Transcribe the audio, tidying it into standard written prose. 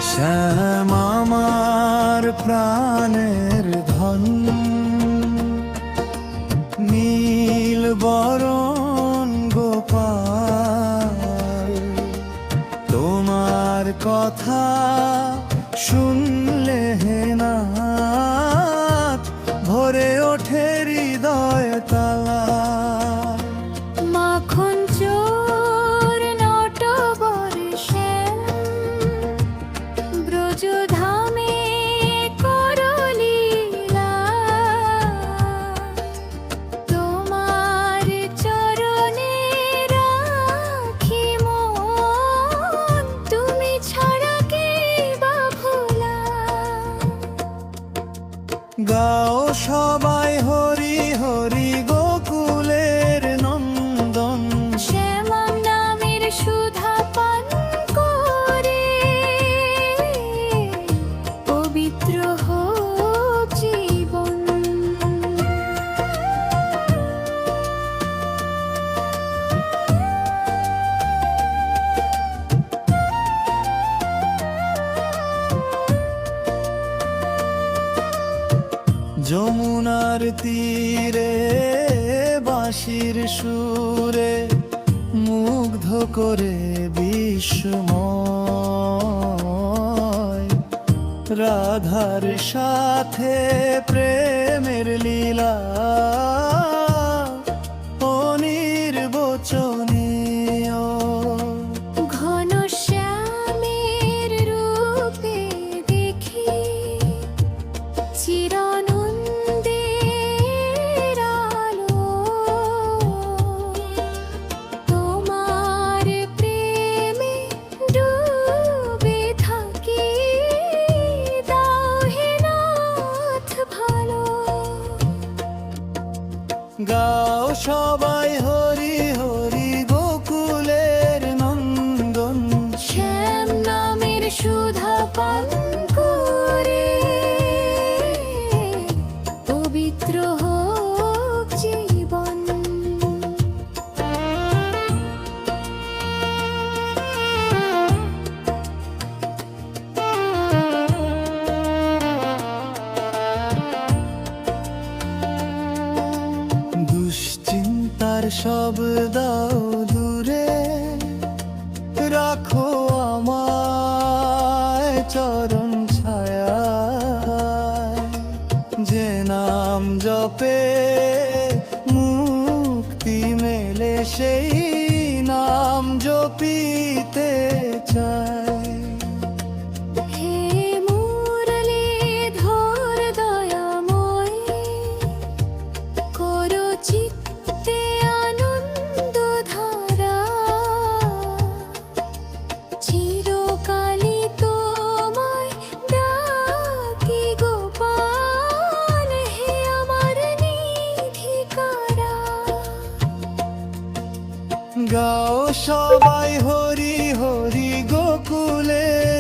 শ্যাম আমার প্রাণের ধন, নীল বরণ গোপাল, তোমার কথা শুনলে নাথ ভরে ওঠে হৃদয় তালা। মাখন চোর নটবর শ্যাম, ব্রজধামে করলীলা, তোমার চরণে রাখি মন, তুমি ছাড়া কে বা ভোলা। গাও সবাই হরি হরি গোকুলের নন্দন, শ্যাম নামের সুধা পান করে পবিত্র হোক জীবন। যমুনার তীরে বাঁশির সুরে মুগ্ধ করে বিস্ময়, রাধার সাথে প্রেমের লীলা অনির্বচনীয়। ঘন শ্যামের রূপে দেখি চিরানন্দের আলো, তোমার প্রেমে ডুবে থাকি, দাও হে নাথ ভালো। গাও সবাই হরি হরি গোকুলের নন্দন, শ্যাম নামের সুধা পান করে পবিত্র হোক জীবন। দুশ্চিন্তার সব দাও দূরে, রাখো আমায় চরণ ছায়ায়, যে নাম জপে মুক্তি মেলে সেই নাম জপিতে চাই। হে মুরলীধর দয়াময়, করো চিত্তে আনন্দ ধারা, চিরকালই তোমায় ডাকি গোপাল, হে আমার নিধিকারা। গাও সবাই হরি হরি গোকুলের